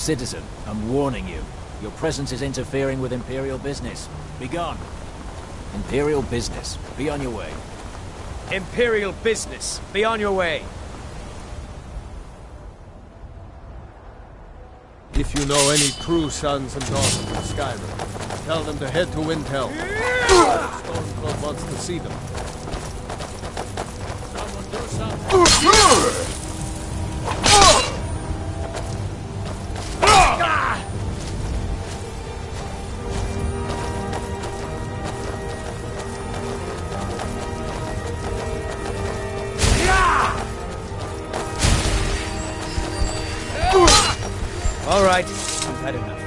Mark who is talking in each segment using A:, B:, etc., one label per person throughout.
A: citizen, I'm warning you. Your presence is interfering with Imperial business. Be gone. Imperial business. Be on your way.
B: Imperial business. Be on your way.
C: If you know any true sons and daughters of Skyrim, tell them to head to Windhelm. Stormcloak wants to see them. Someone do something.
B: All right, I've had enough.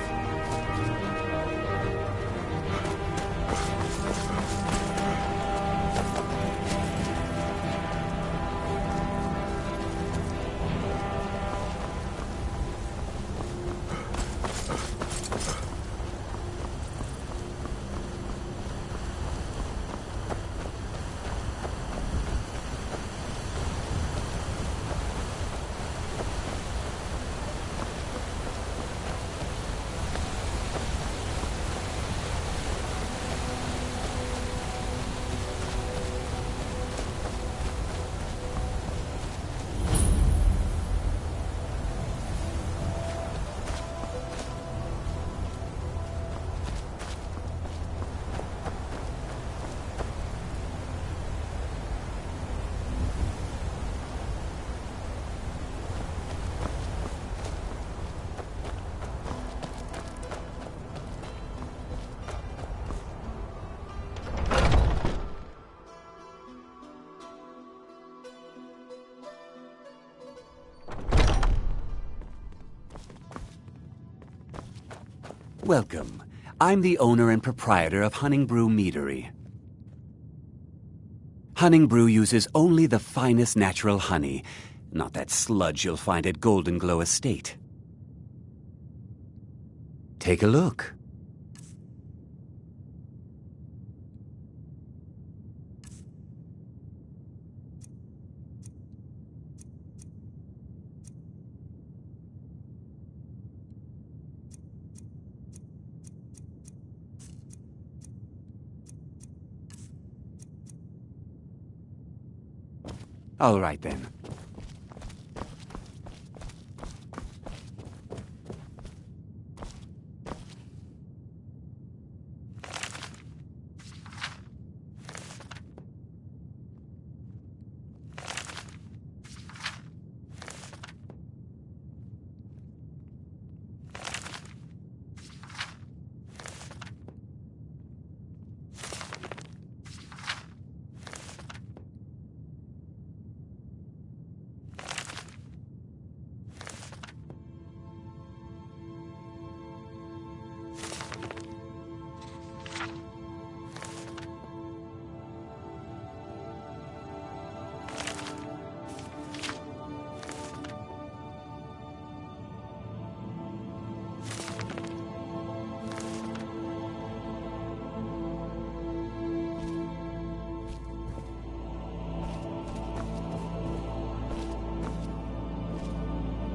D: Welcome. I'm the owner and proprietor of Honningbrew Meadery. Honningbrew uses only the finest natural honey, not that sludge you'll find at Golden Glow Estate. Take a look. All right, then.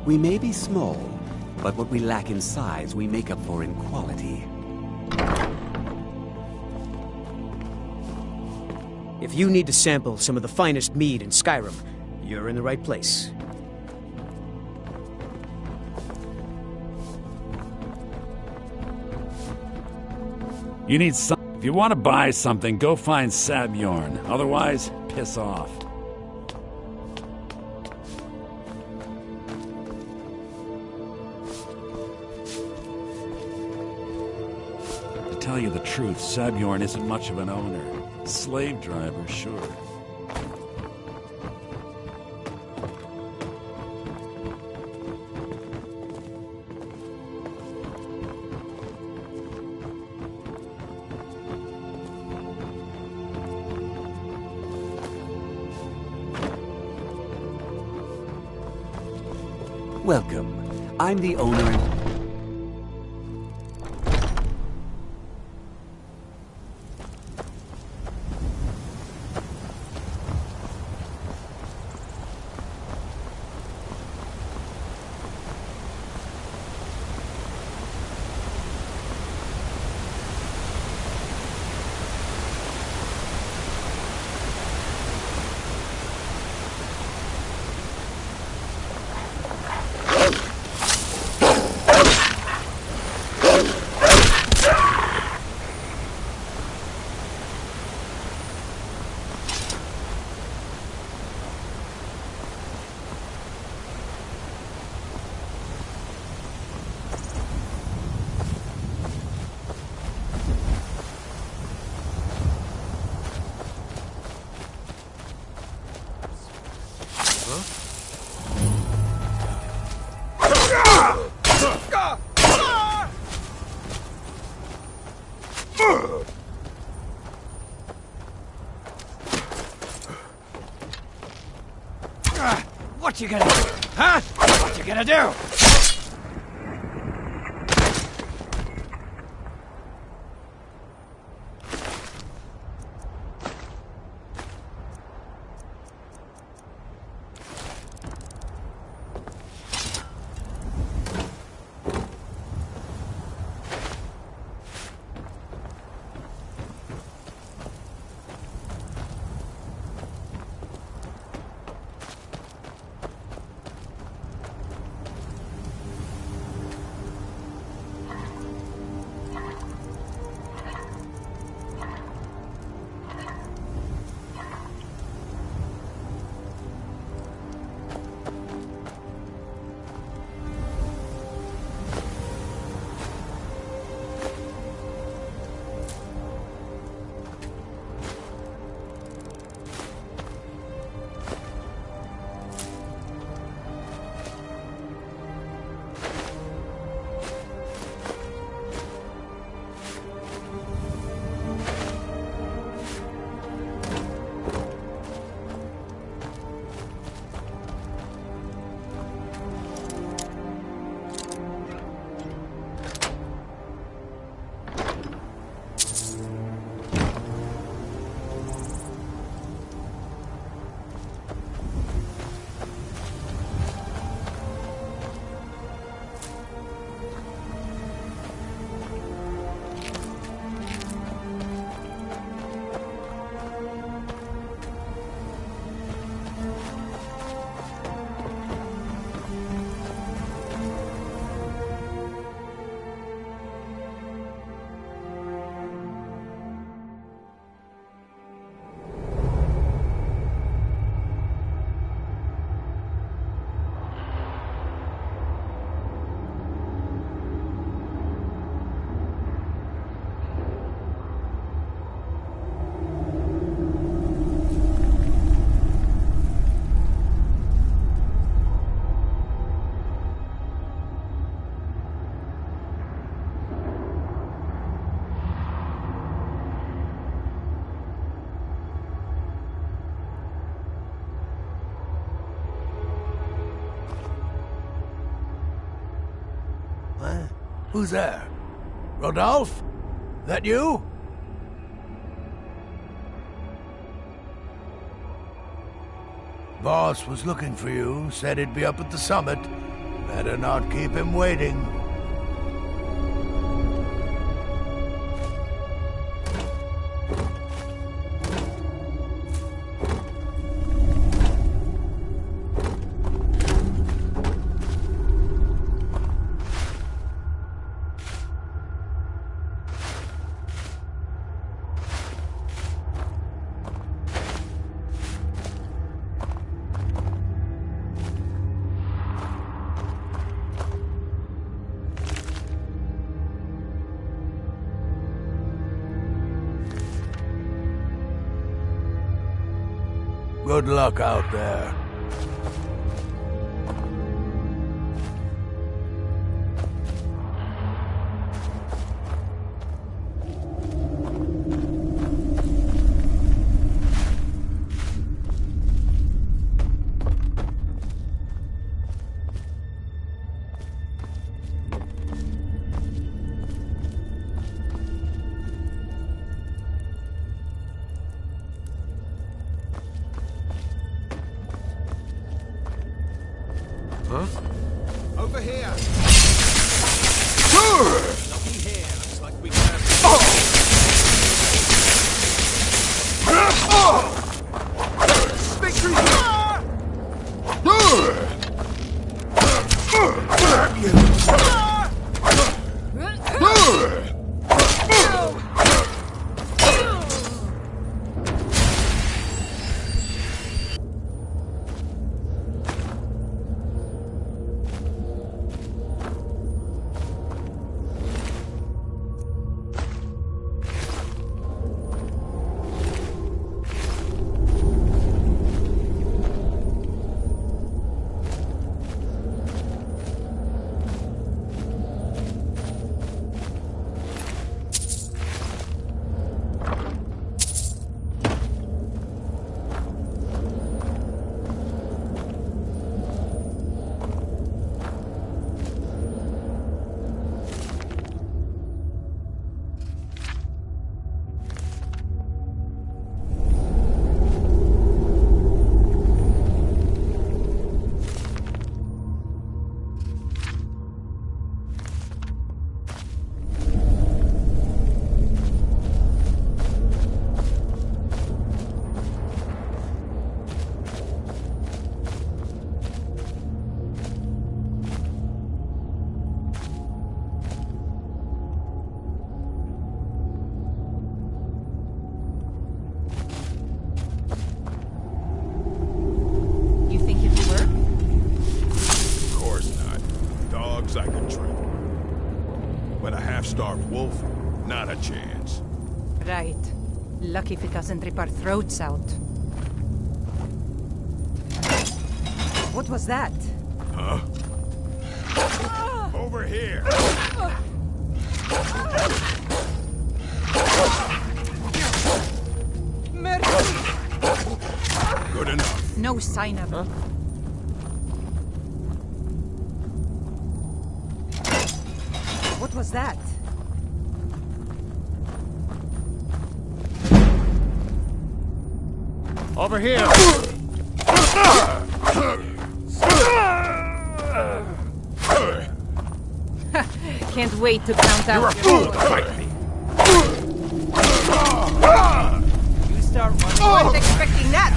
D: We may be small, but what we lack in size, we make up for in quality.
B: If you need to sample some of the finest mead in Skyrim, you're in the right place.
E: You need some. If you want to buy something, go find Sabjorn. Otherwise, piss off. To tell you the truth, Sabjorn isn't much of an owner. Slave driver, sure.
D: Welcome. I'm the owner and...
A: What you gonna do? Huh? What you gonna do?
F: Who's there? Rodolphe? That you? Boss was looking for you, said he'd be up at the summit. Better not keep him waiting. Good luck out there.
C: Over here!
F: Looky here, looks like we can Victory!
G: a chance.
H: Right. Lucky if it doesn't rip our throats out. What was that?
G: Huh? Over here!
H: Mercy!
G: Good enough.
H: No sign of it. What was that?
C: Over here!
H: Can't wait to count out
G: You're a
H: your
G: fool to
H: bullets.
G: fight me!
A: You start running.
H: Wasn't expecting that!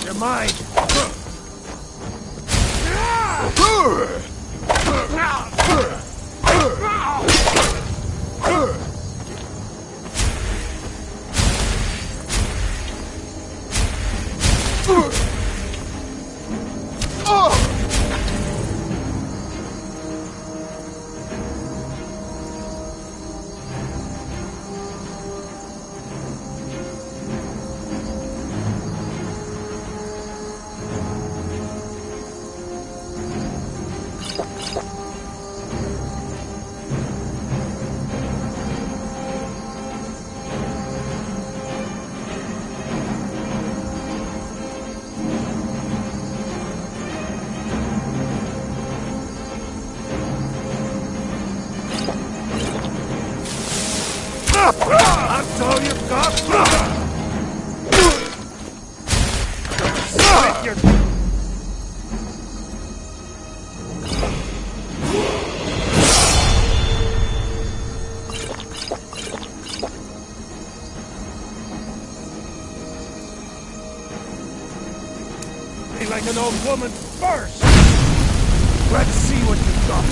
C: You're mine! That's all you've got? Spit your... Be like an old woman first! Let's see what you've got.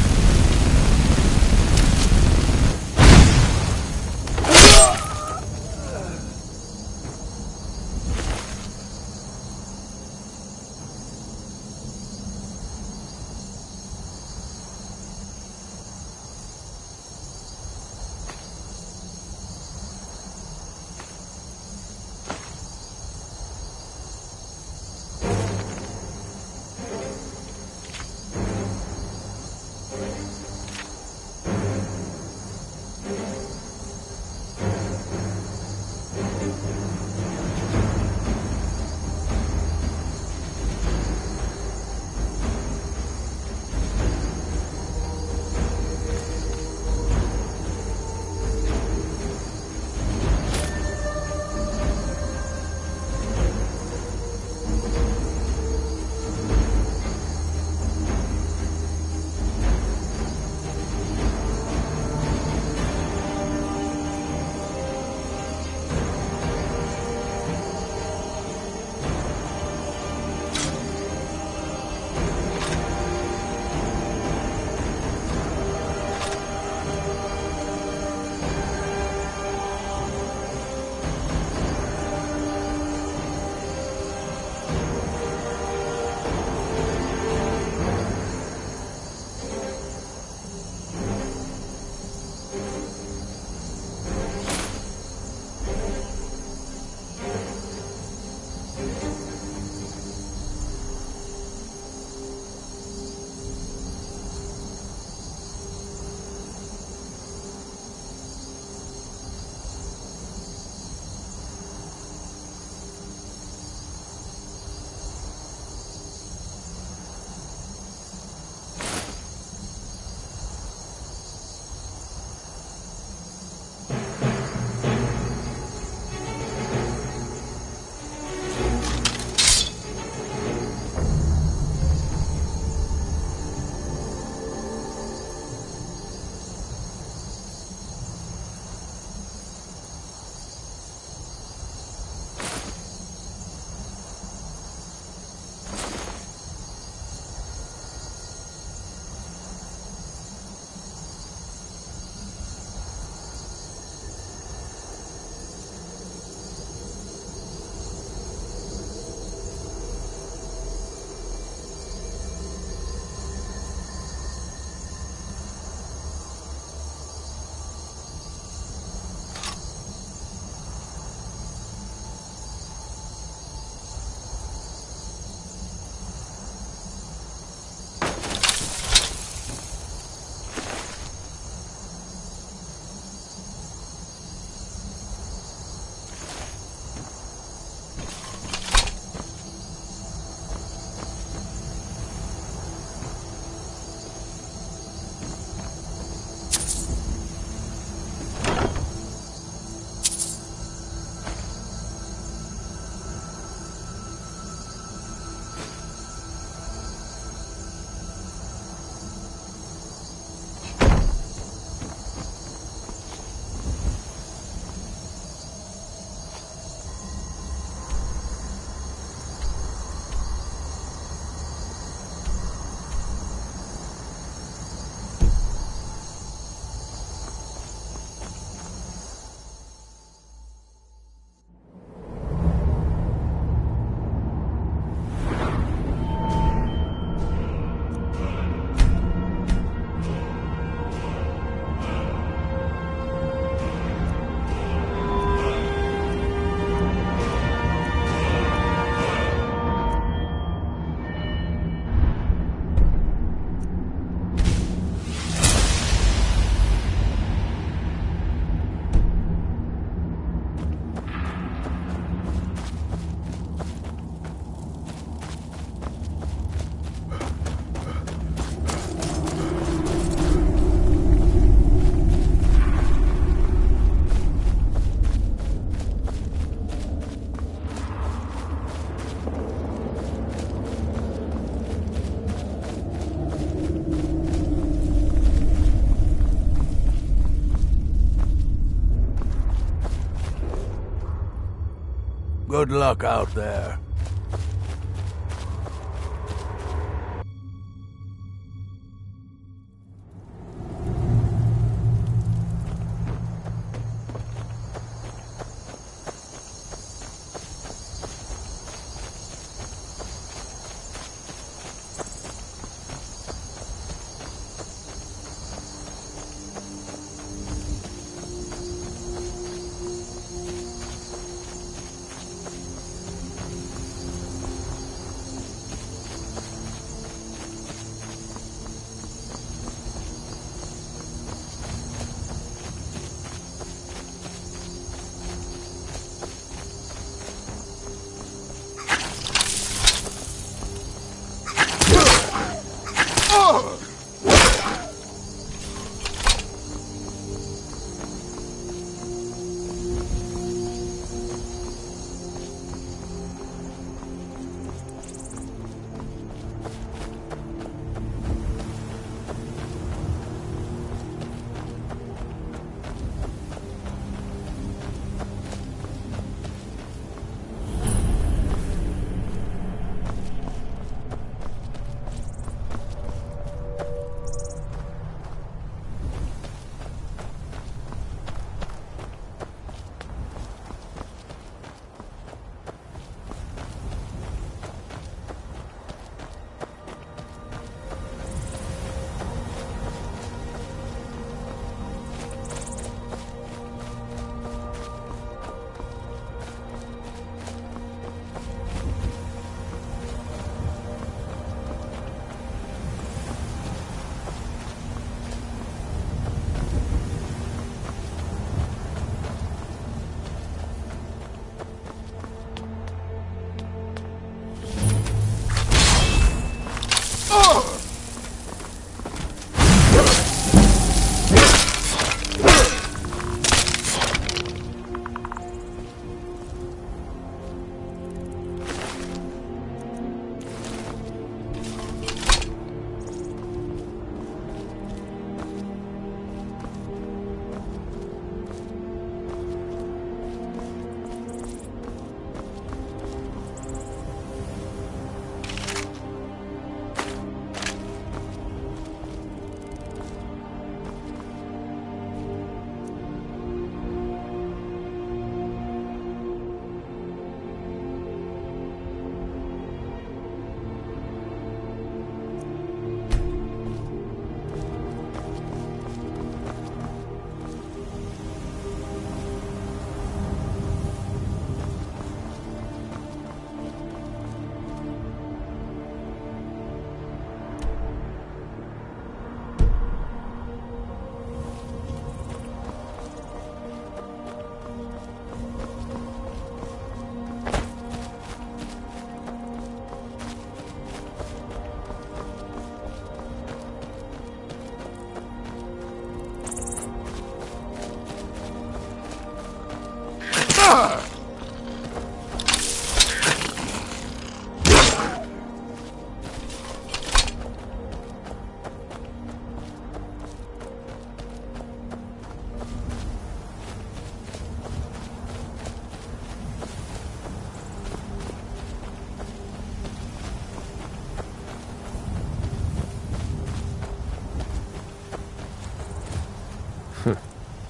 F: Good luck out there.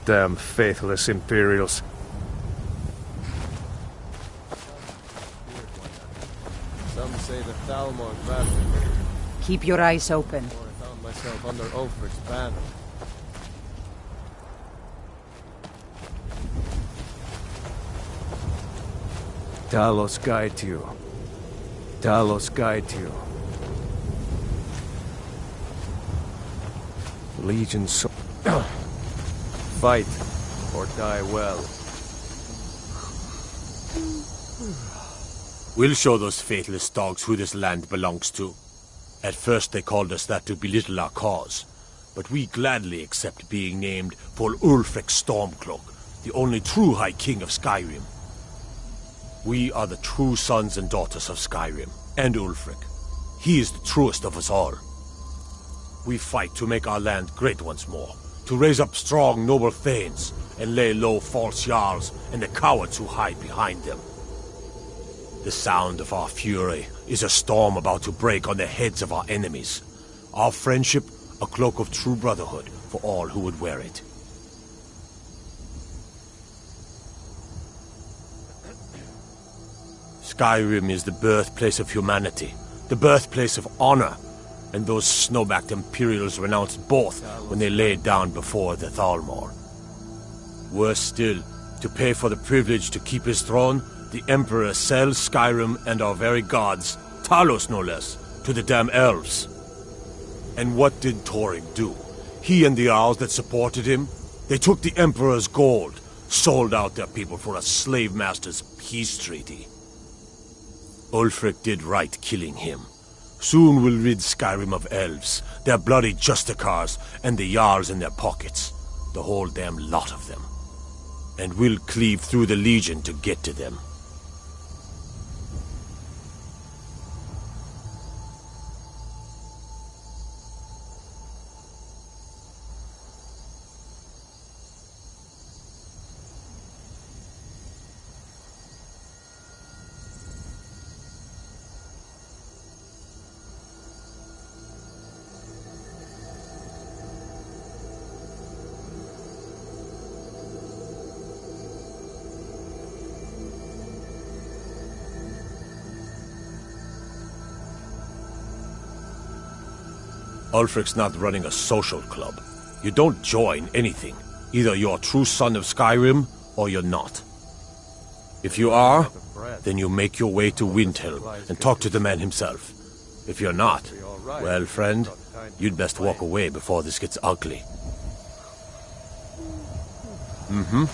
C: Damn faithless Imperials. Some say the Thalmor battled,
H: Keep your eyes open.
C: or I found myself under Ulfric's banner. Talos guide you. Talos guide you. Legion so fight or die well.
I: We'll show those faithless dogs who this land belongs to. At first they called us that to belittle our cause, but we gladly accept being named for Ulfric Stormcloak, the only true High King of Skyrim. We are the true sons and daughters of Skyrim, and Ulfric. He is the truest of us all. We fight to make our land great once more, to raise up strong, noble thanes, and lay low false jarls and the cowards who hide behind them. The sound of our fury is a storm about to break on the heads of our enemies. Our friendship, a cloak of true brotherhood for all who would wear it. Skyrim is the birthplace of humanity, the birthplace of honor, and those snowbacked Imperials renounced both when they laid down before the Thalmor. Worse still, to pay for the privilege to keep his throne, the Emperor sells Skyrim and our very gods, Talos no less, to the damn elves. And what did Thorin do? He and the Owls that supported him? They took the Emperor's gold, sold out their people for a slave master's peace treaty. Ulfric did right killing him. Soon we'll rid Skyrim of elves, their bloody justicars, and the Jarls in their pockets. The whole damn lot of them. And we'll cleave through the Legion to get to them. Ulfric's not running a social club. You don't join anything. Either you're a true son of Skyrim, or you're not. If you are, then you make your way to Windhelm and talk to the man himself. If you're not, well, friend, you'd best walk away before this gets ugly. Mm-hmm.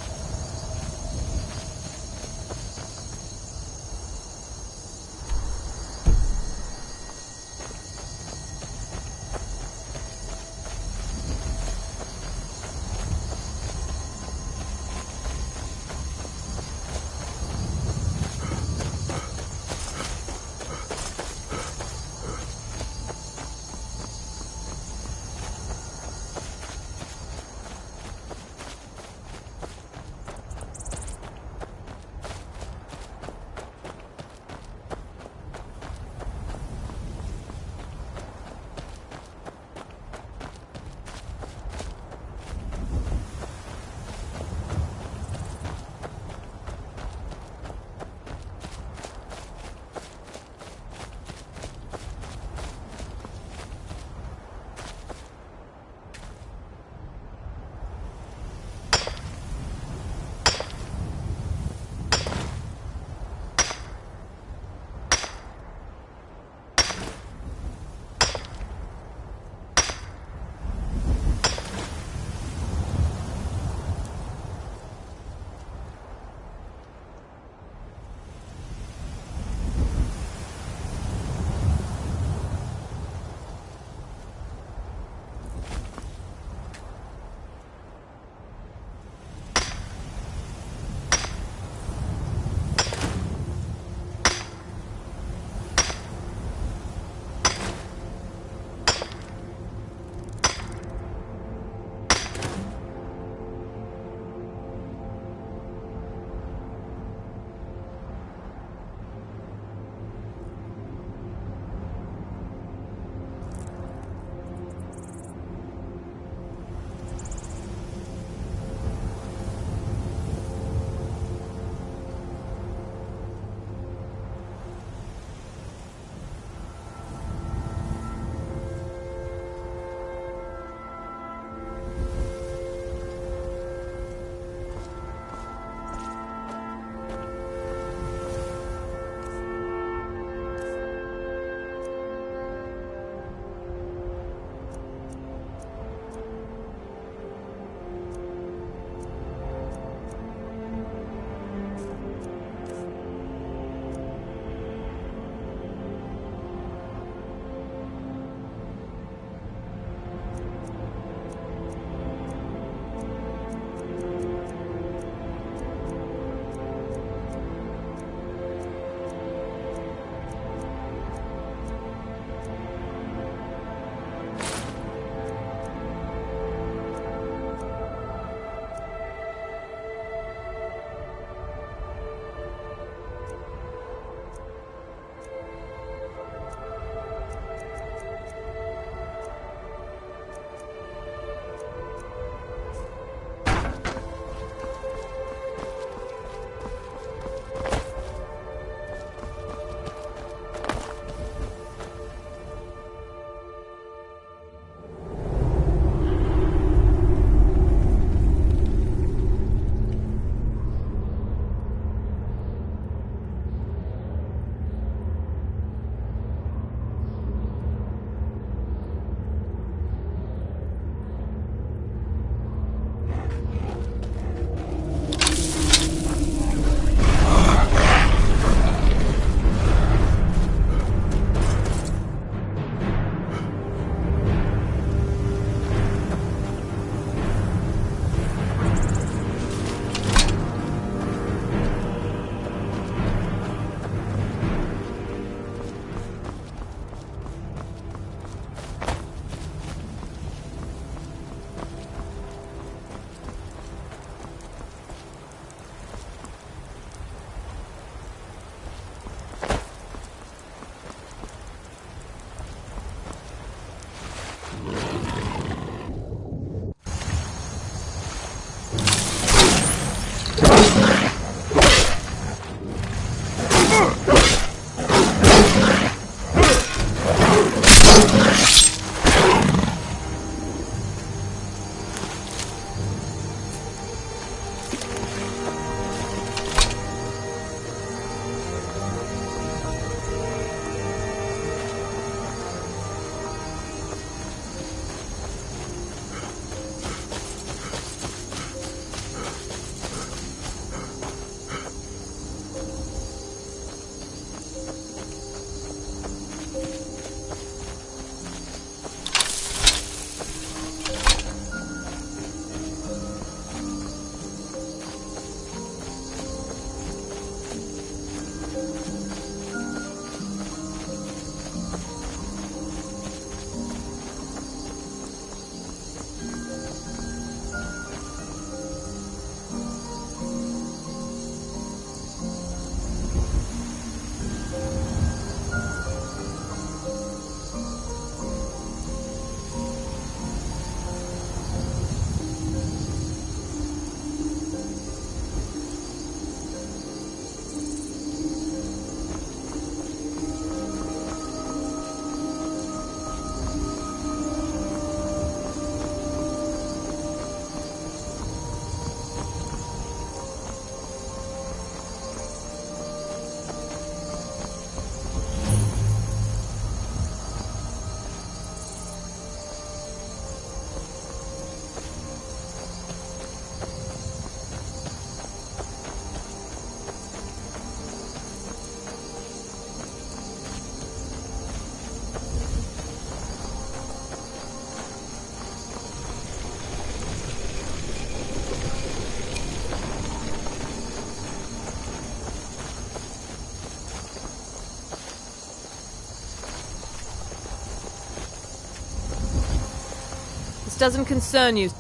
J: This doesn't concern you.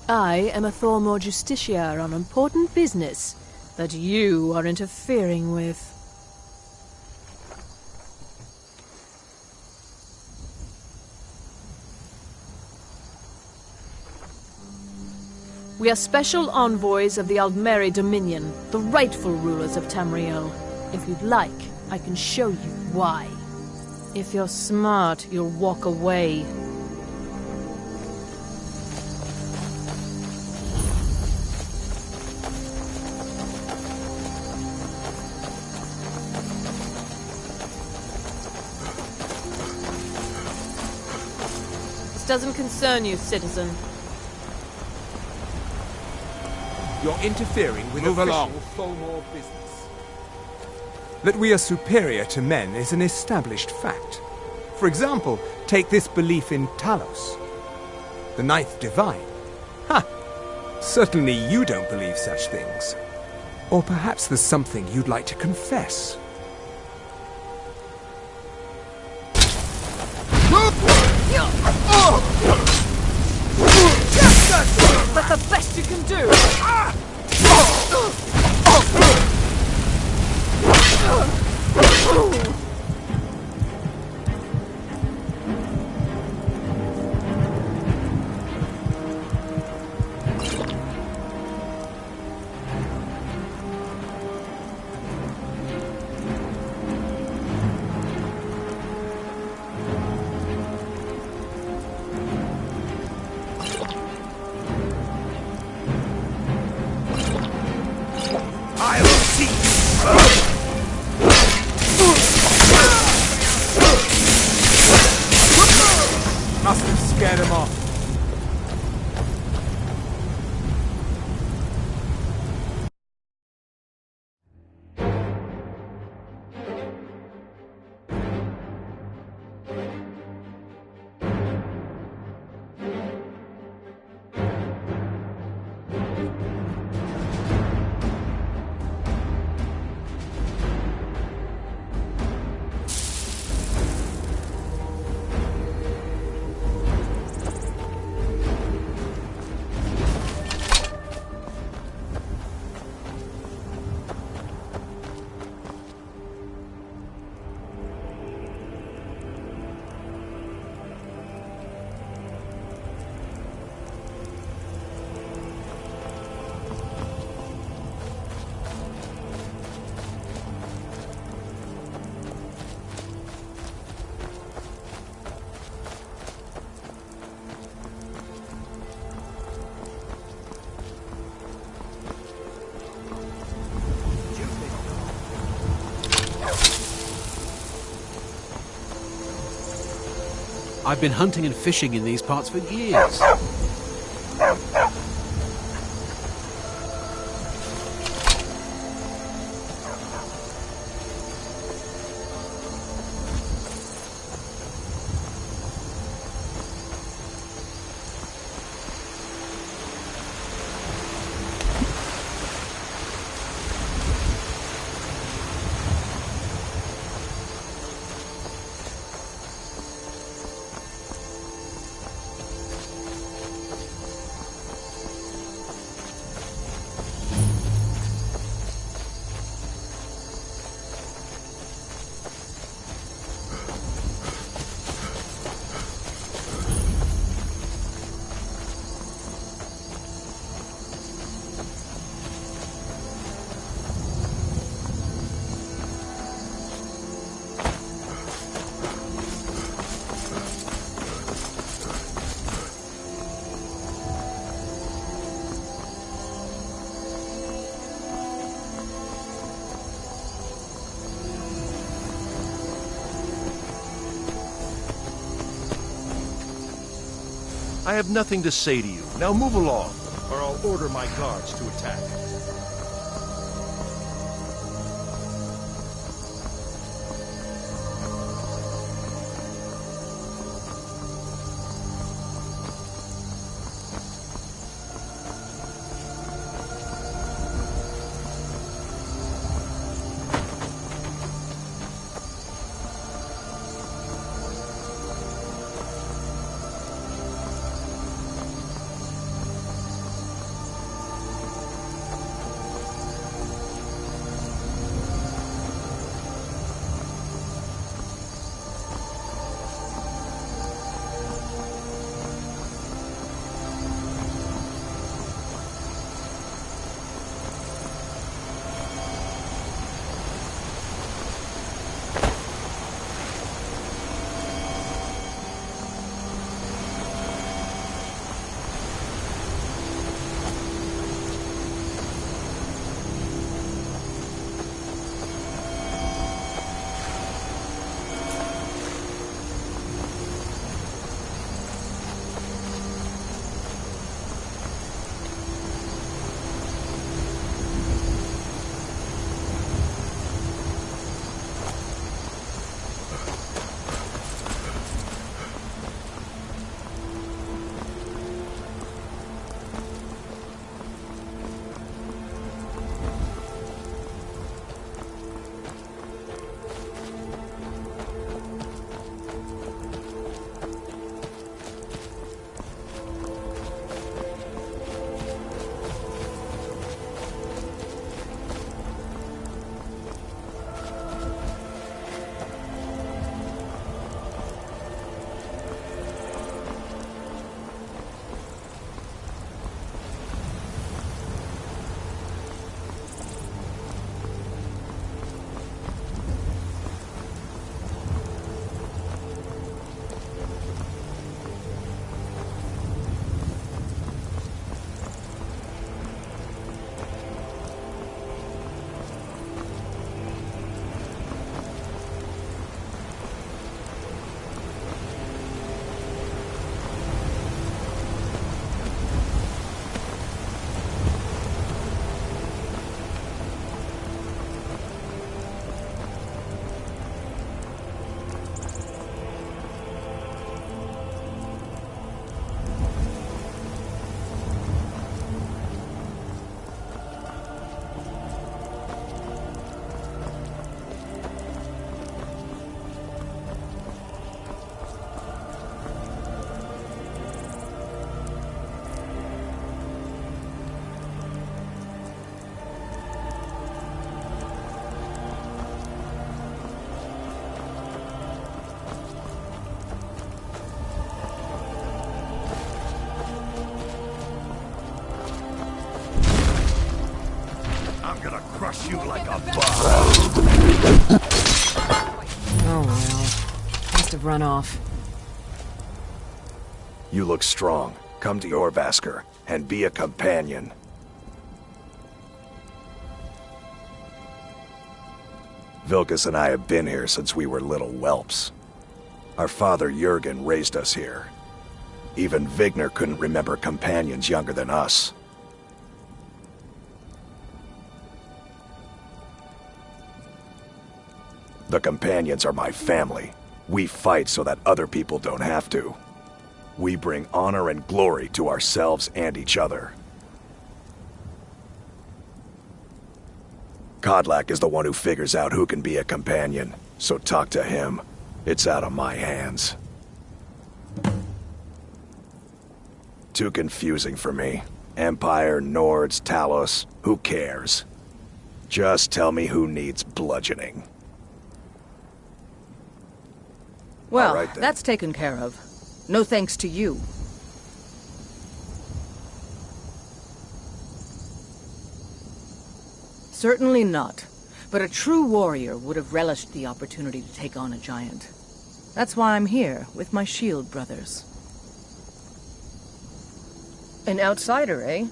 J: I am a Thormore justiciar on important business that you are interfering with. We are special envoys of the Aldmeri Dominion, the rightful rulers of Tamriel. If you'd like, I can show you why. If you're smart, you'll walk away. This doesn't concern you, citizen.
K: You're interfering with
G: Move
K: official
G: along.
K: Thormore business. That we are superior to men is an established fact. For example, take this belief in Talos, the Ninth Divine. Ha! Certainly you don't believe such things. Or perhaps there's something you'd like to confess.
J: That's the best you can do!
K: Must have scared him off.
B: I've been hunting and fishing in these parts for years.
L: I have nothing to say to you. Now move along, or I'll order my guards to attack.
F: I'm gonna crush you like a bug.
M: Oh well. Must have run off.
N: You look strong. Come to Orvasker and be a companion. Vilkas and I have been here since we were little whelps. Our father Jurgen raised us here. Even Vigner couldn't remember companions younger than us. The companions are my family. We fight so that other people don't have to. We bring honor and glory to ourselves and each other. Kodlak is the one who figures out who can be a companion, so talk to him. It's out of my hands. Too confusing for me. Empire, Nords, Talos, who cares? Just tell me who needs bludgeoning.
H: Well,
N: right, then.
H: that's taken care of. No thanks to you. Certainly not. But a true warrior would have relished the opportunity to take on a giant. That's why I'm here, with my shield brothers. An outsider, eh?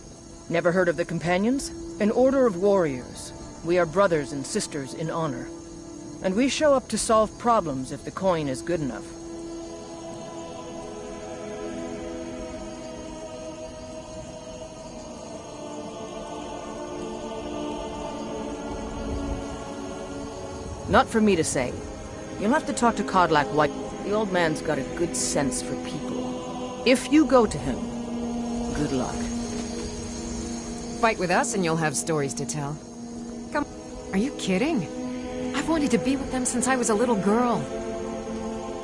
H: Never heard of the Companions? An order of warriors. We are brothers and sisters in honor. And we show up to solve problems if the coin is good enough. Not for me to say. You'll have to talk to Kodlak White. The old man's got a good sense for people. If you go to him, good luck.
M: Fight with us and you'll have stories to tell. Come, are you kidding? I've wanted to be with them since I was a little girl.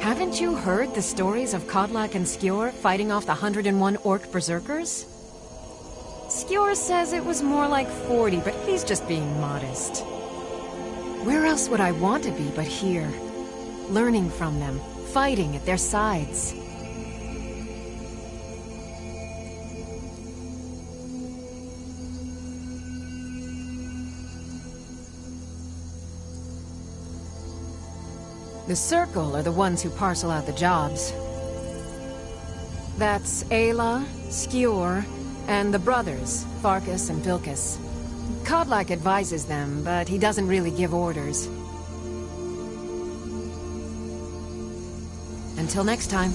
M: Haven't you heard the stories of Kodlak and Skjor fighting off the 101 orc berserkers? Skjor says it was more like 40, but he's just being modest. Where else would I want to be but here? Learning from them, fighting at their sides. The Circle are the ones who parcel out the jobs. That's Ayla, Skjor, and the brothers, Farkas and Vilkas. Kodlak advises them, but he doesn't really give orders. Until next time.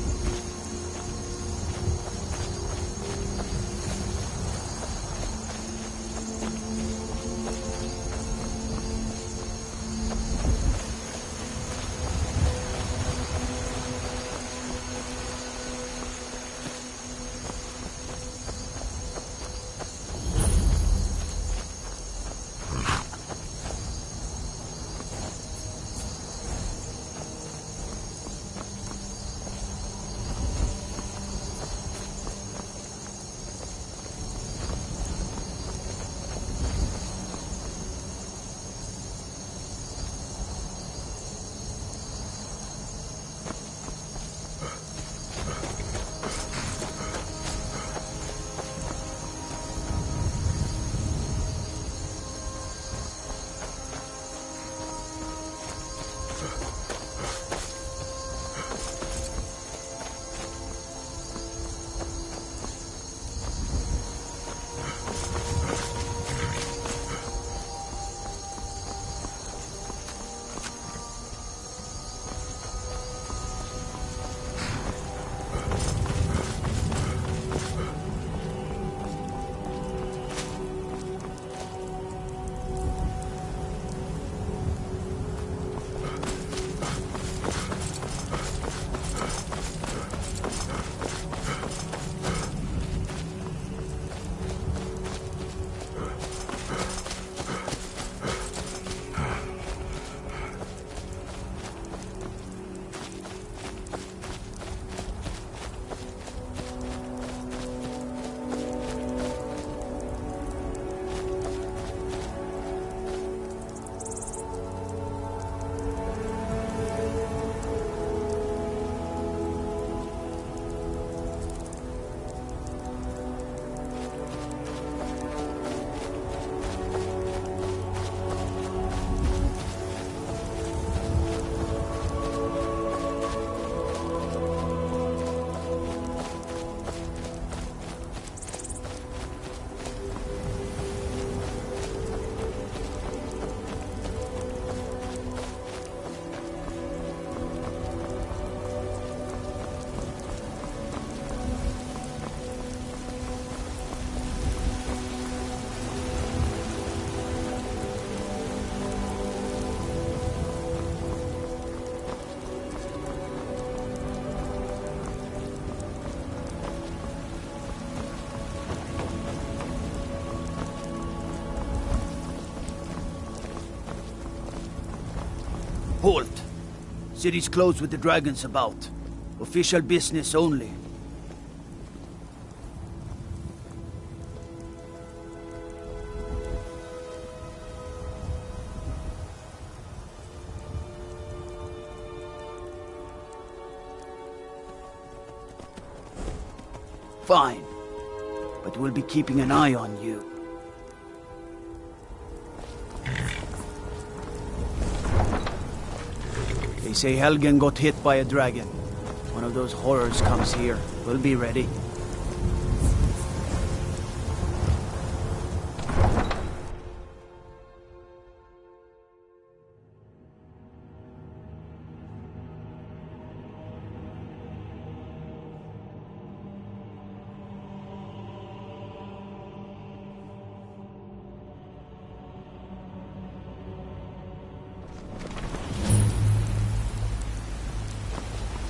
O: Halt! City's closed with the dragons about. Official business only. Fine. But we'll be keeping an eye on you. They say Helgen got hit by a dragon. One of those horrors comes here. We'll be ready.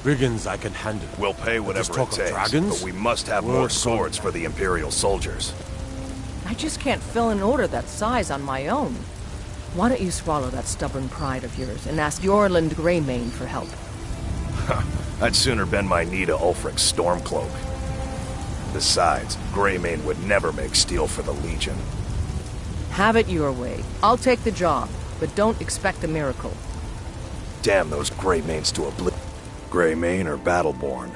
I: Brigands I can handle.
N: We'll pay whatever it
I: talk
N: takes,
I: of dragons?
N: but we must have more swords for the Imperial soldiers.
H: I just can't fill an order that size on my own. Why don't you swallow that stubborn pride of yours and ask Yorland Greymane for help?
N: I'd sooner bend my knee to Ulfric's Stormcloak. Besides, Greymane would never make steel for the Legion.
H: Have it your way. I'll take the job, but don't expect a miracle.
N: Damn those Greymanes to oblivion. Greymane or Battleborn?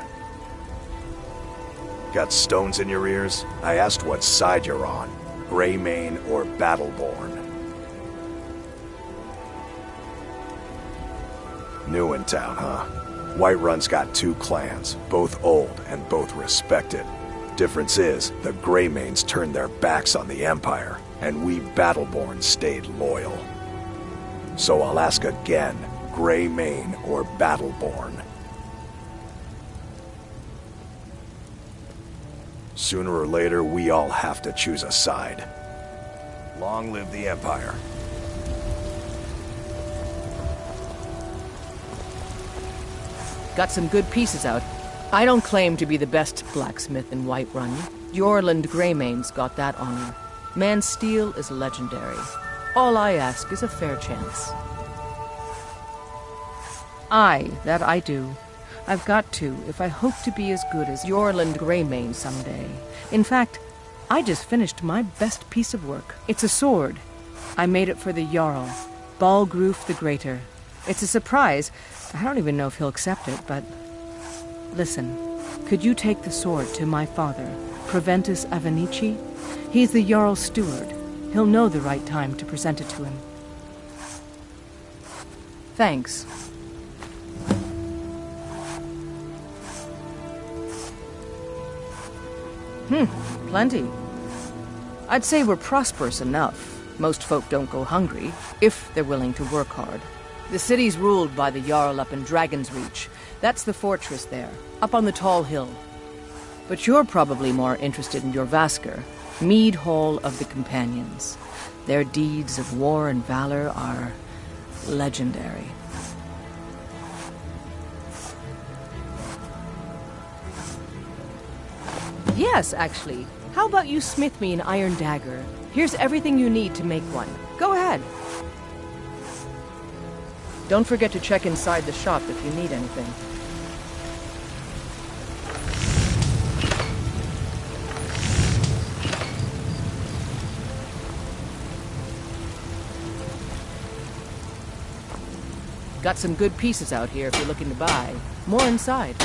N: Got stones in your ears? I asked what side you're on. Greymane or Battleborn? New in town, huh? Whiterun's got two clans, both old and both respected. Difference is, the Greymanes turned their backs on the Empire, and we Battleborn stayed loyal. So I'll ask again, Greymane or Battleborn? Sooner or later, we all have to choose a side. Long live the Empire.
H: Got some good pieces out. I don't claim to be the best blacksmith in Whiterun. Yorland Greymane's got that honor. Man's steel is legendary. All I ask is a fair chance. Aye, that I do. I've got to, if I hope to be as good as Yorland Greymane someday. In fact, I just finished my best piece of work. It's a sword. I made it for the Jarl, Balgruf the Greater. It's a surprise. I don't even know if he'll accept it, but... Listen, could you take the sword to my father, Proventus Avenici? He's the Jarl's steward. He'll know the right time to present it to him. Thanks. Plenty. I'd say we're prosperous enough. Most folk don't go hungry, if they're willing to work hard. The city's ruled by the Jarl up in Dragon's Reach. That's the fortress there, up on the tall hill. But you're probably more interested in Jorvaskr, Mead Hall of the Companions. Their deeds of war and valor are legendary. Yes, actually. How about you smith me an iron dagger? Here's everything you need to make one. Go ahead. Don't forget to check inside the shop if you need anything. Got some good pieces out here if you're looking to buy. More inside.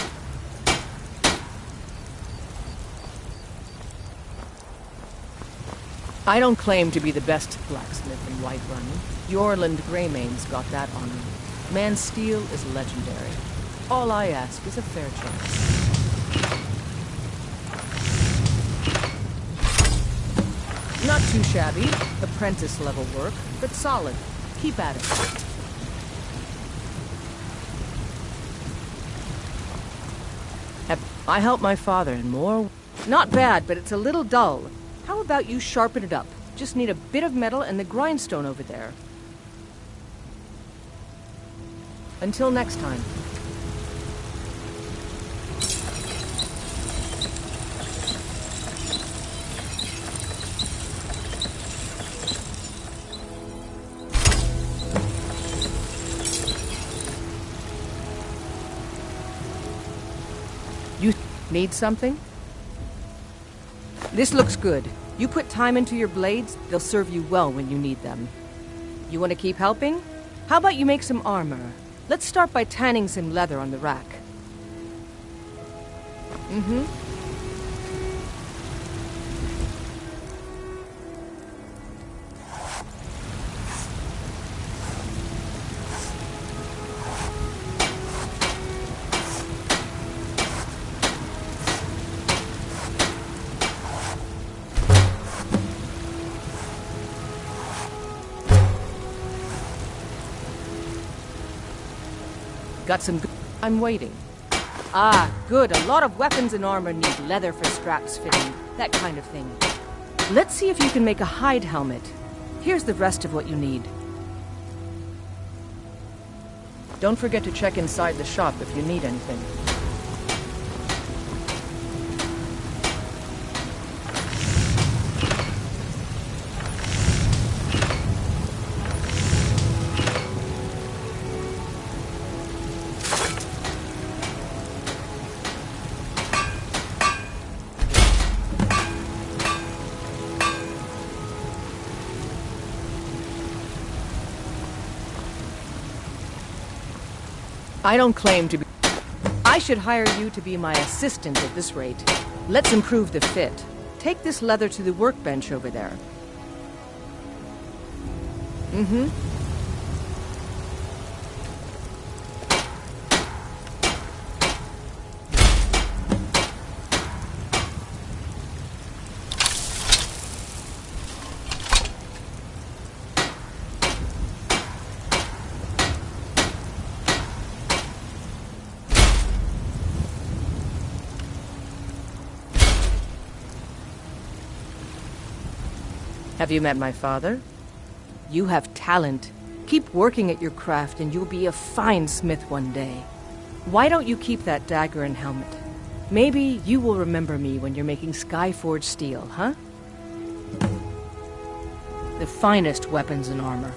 H: I don't claim to be the best blacksmith in Whiterun. Yorland Greymane's got that honor. Man's steel is legendary. All I ask is a fair chance. Not too shabby. Apprentice-level work, but solid. Keep at it. I helped my father in more... Not bad, but it's a little dull. How about you sharpen it up? Just need a bit of metal and the grindstone over there. Until next time. Need something? This looks good. You put time into your blades, they'll serve you well when you need them. You want to keep helping? How about you make some armor? Let's start by tanning some leather on the rack. Got some good... I'm waiting. Ah, good. A lot of weapons and armor need leather for straps fitting. That kind of thing. Let's see if you can make a hide helmet. Here's the rest of what you need. Don't forget to check inside the shop if you need anything. I don't claim to be... I should hire you to be my assistant at this rate. Let's improve the fit. Take this leather to the workbench over there. Have you met my father? You have talent. Keep working at your craft and you'll be a fine smith one day. Why don't you keep that dagger and helmet? Maybe you will remember me when you're making Skyforged steel, huh? The finest weapons and armor.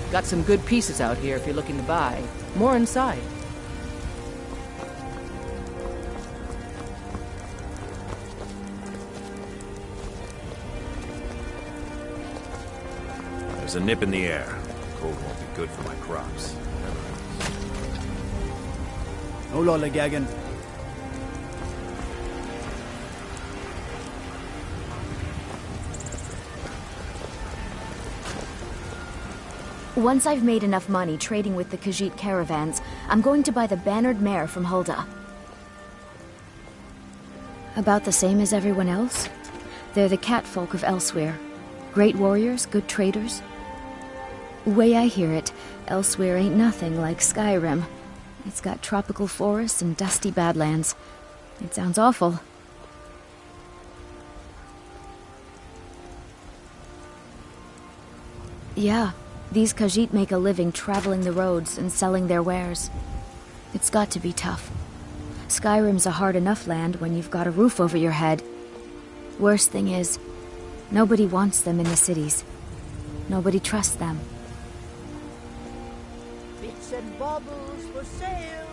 H: Got some good pieces out here if you're looking to buy. More inside.
L: There's a nip in the air. Cold won't be good for my crops.
O: No lollygagging.
P: Once I've made enough money trading with the Khajiit caravans, I'm going to buy the bannered mare from Hulda. About the same as everyone else? They're the catfolk of elsewhere. Great warriors, good traders. Way I hear it, elsewhere ain't nothing like Skyrim. It's got tropical forests and dusty badlands. It sounds awful. Yeah, these Khajiit make a living traveling the roads and selling their wares. It's got to be tough. Skyrim's a hard enough land when you've got a roof over your head. Worst thing is, nobody wants them in the cities. Nobody trusts them.
Q: Bits and baubles for sale,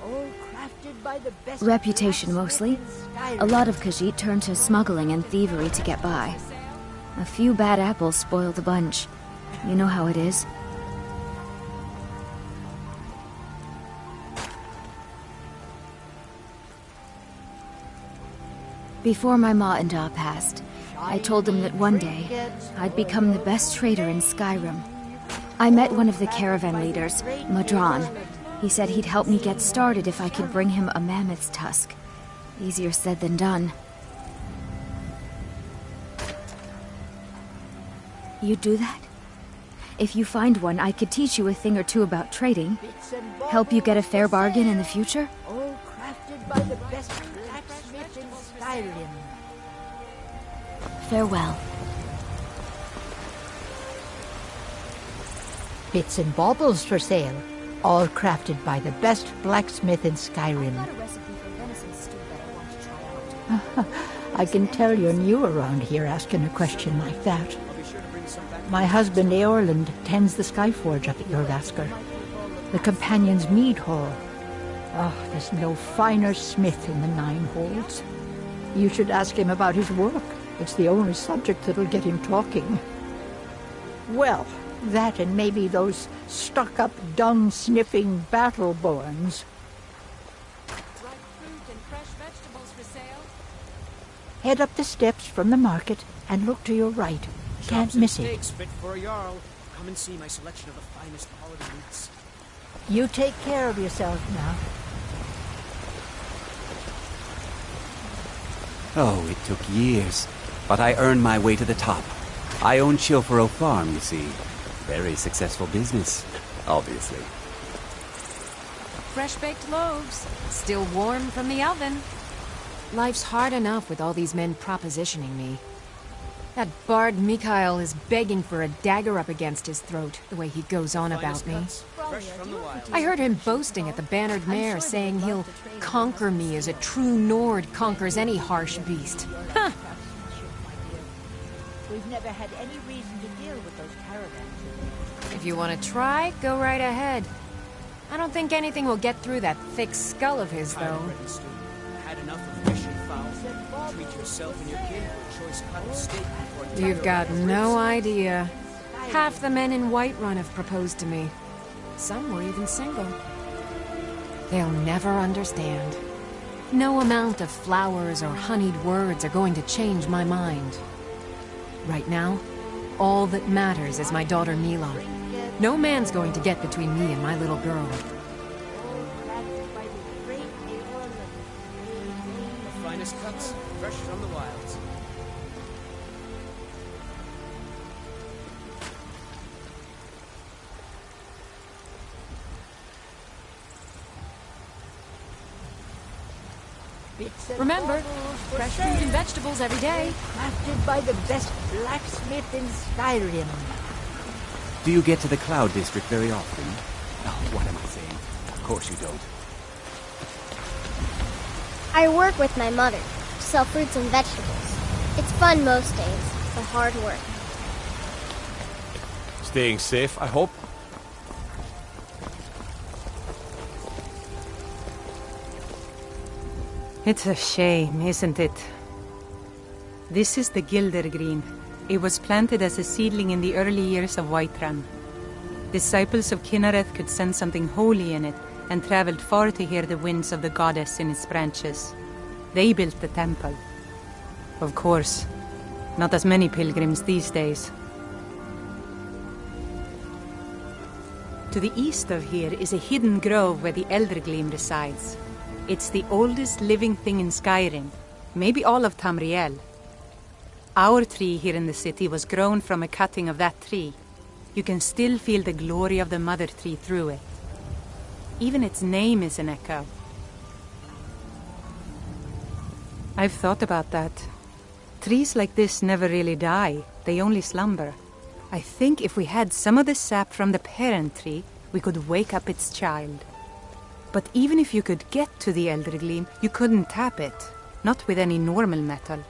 Q: all crafted by the best.
P: Reputation mostly. A lot of Khajiit turn to smuggling and thievery to get by. A few bad apples spoil the bunch. You know how it is. Before my ma and Da passed, I told them that one day I'd become the best trader in Skyrim. I met one of the caravan leaders, Madron. He said he'd help me get started if I could bring him a mammoth's tusk. Easier said than done. You'd do that? If you find one, I could teach you a thing or two about trading. Help you get a fair bargain in the future?
Q: All crafted by the best blacksmith in Skyrim.
P: Farewell.
Q: Bits and baubles for sale, all crafted by the best blacksmith in Skyrim. I can tell you're new around here asking a question like that. My husband Eorland tends the Skyforge up at Jorgaskr, the Companion's Mead Hall. Oh, there's no finer smith in the Nine Holds. You should ask him about his work. It's the only subject that'll get him talking. Well, that and maybe those stuck-up, dung-sniffing battle-borns. Head up the steps from the market and look to your right. Can't miss it.
B: Steaks fit for a jarl. Come and see my selection of the finest quality meats.
Q: You take care of yourself now.
D: Oh, it took years, but I earned my way to the top. I own Chilfaro Farm, you see. Very successful business, obviously.
M: Fresh-baked loaves, still warm from the oven. Life's hard enough with all these men propositioning me. That bard Mikhail is begging for a dagger up against his throat, the way he goes on about me. I heard him boasting at the Bannered Mare, saying he'll conquer me as a true Nord conquers any harsh beast. Huh!
Q: We've never had any reason to deal with those caravans.
M: If you want to try, go right ahead. I don't think anything will get through that thick skull of his, though.
B: Had enough of fish and fowl. Treat yourself and your kin to a choice cut of steak before
M: You've got no idea. Half the men in Whiterun have proposed to me. Some were even single. They'll never understand. No amount of flowers or honeyed words are going to change my mind. Right now, all that matters is my daughter Mila. No man's going to get between me and my little girl.
B: The finest cuts, fresh from the wilds.
J: Remember, fresh fruit and vegetables every day.
Q: Crafted by the best blacksmith in Skyrim.
D: Do you get to the Cloud District very often? Oh, what am I saying? Of course you don't.
R: I work with my mother to sell fruits and vegetables. It's fun most days, but hard work.
C: Staying safe, I hope?
S: It's a shame, isn't it? This is the Gildergreen. It was planted as a seedling in the early years of Whiterun. Disciples of Kynareth could sense something holy in it and traveled far to hear the winds of the goddess in its branches. They built the temple. Of course, not as many pilgrims these days. To the east of here is a hidden grove where the Eldergleam resides. It's the oldest living thing in Skyrim, maybe all of Tamriel. Our tree here in the city was grown from a cutting of that tree. You can still feel the glory of the mother tree through it. Even its name is an echo. I've thought about that. Trees like this never really die, they only slumber. I think if we had some of the sap from the parent tree, we could wake up its child. But even if you could get to the Elder Gleam, you couldn't tap it. Not with any normal metal.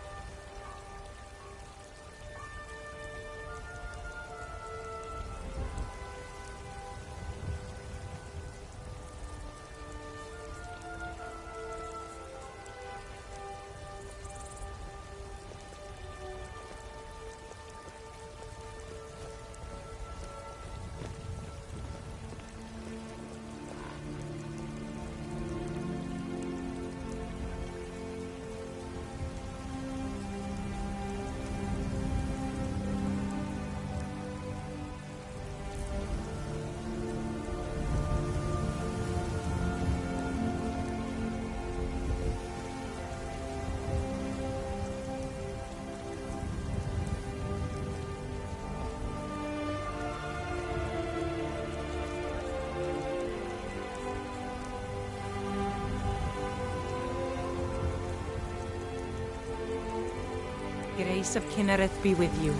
S: Grace of Kinnereth be with you.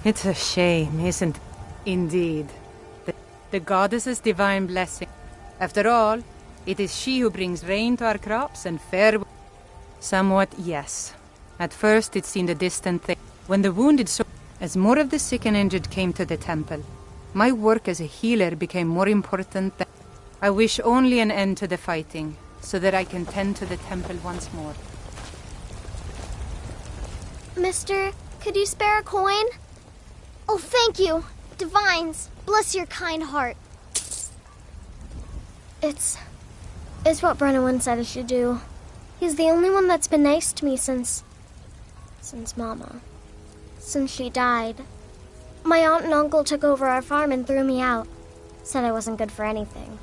S: It's a shame, isn't it? Indeed. The goddess's divine blessing. After all, it is she who brings rain to our crops and fair... Somewhat, yes. At first it seemed a distant thing. When the wounded as more of the sick and injured came to the temple, my work as a healer became more important than... I wish only an end to the fighting, so that I can tend to the temple once more.
R: Mister, could you spare a coin? Oh, thank you. Divines, bless your kind heart. It's what Brennan said I should do. He's the only one that's been nice to me since Mama. Since she died. My aunt and uncle took over our farm and threw me out. Said I wasn't good for anything.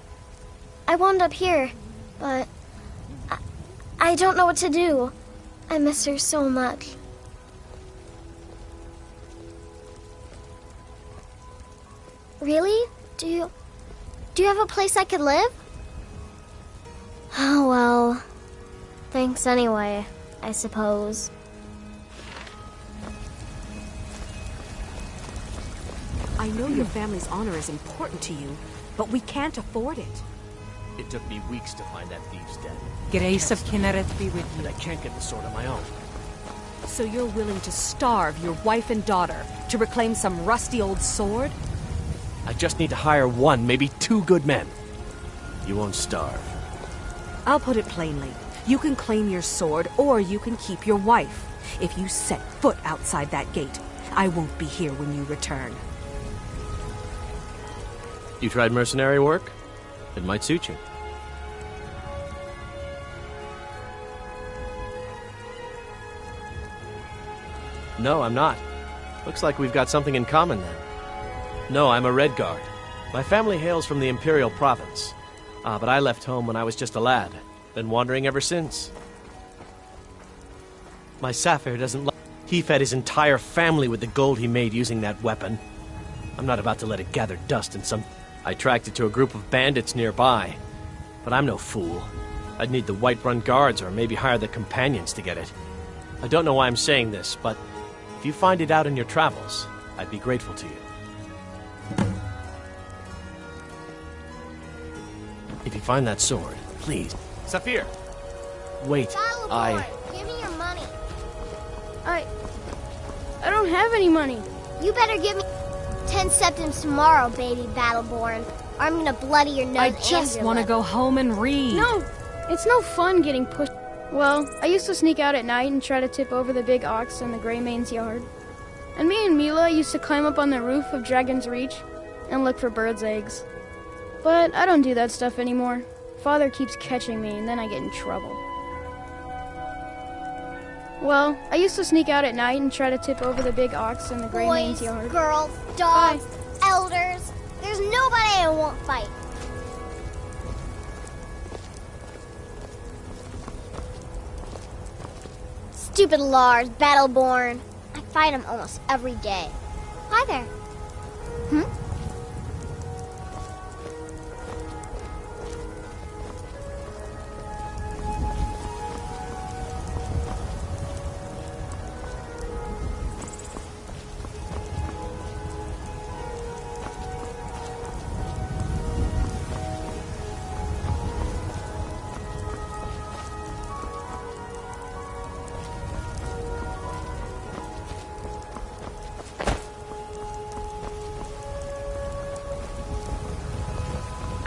R: I wound up here, but I don't know what to do. I miss her so much. Really? Do you have a place I could live? Oh, well... Thanks anyway, I suppose.
T: I know your family's honor is important to you, but we can't afford it.
B: It took me weeks to find that thief's den.
S: Grace of Kinnereth be with you.
B: I can't get the sword on my own.
T: So you're willing to starve your wife and daughter to reclaim some rusty old sword?
B: I just need to hire one, maybe two good men. You won't starve.
T: I'll put it plainly. You can claim your sword, or you can keep your wife. If you set foot outside that gate, I won't be here when you return.
B: You tried mercenary work? It might suit you. No, I'm not. Looks like we've got something in common then. No, I'm a Red Guard. My family hails from the Imperial Province. But I left home when I was just a lad. Been wandering ever since. My Sapphire doesn't like... He fed his entire family with the gold he made using that weapon. I'm not about to let it gather dust in some... I tracked it to a group of bandits nearby. But I'm no fool. I'd need the Whiterun Guards or maybe hire the Companions to get it. I don't know why I'm saying this, but if you find it out in your travels, I'd be grateful to you. If you find that sword, please... Saphir! Wait,
R: Give me your money.
U: I don't have any money.
R: You better give me 10 septims tomorrow, baby Battleborn. Or I'm gonna bloody your nose.
T: I just want to go home and read.
U: No, it's no fun getting pushed. Well, I used to sneak out at night and try to tip over the big ox in the Greymane's yard. And me and Mila used to climb up on the roof of Dragon's Reach and look for birds' eggs. But I don't do that stuff anymore. Father keeps catching me, and then I get in trouble. Well, I used to sneak out at night and try to tip over the big ox in the Greymane's yard.
R: Girls, dogs, elders. There's nobody I won't fight. Stupid Lars, Battleborn. I fight him almost every day. Hi there.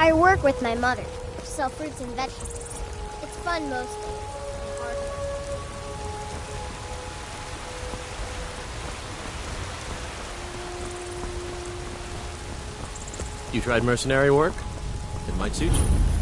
R: I work with my mother, sell fruits and vegetables. It's fun most days, and hard work.
B: You tried mercenary work? It might suit you.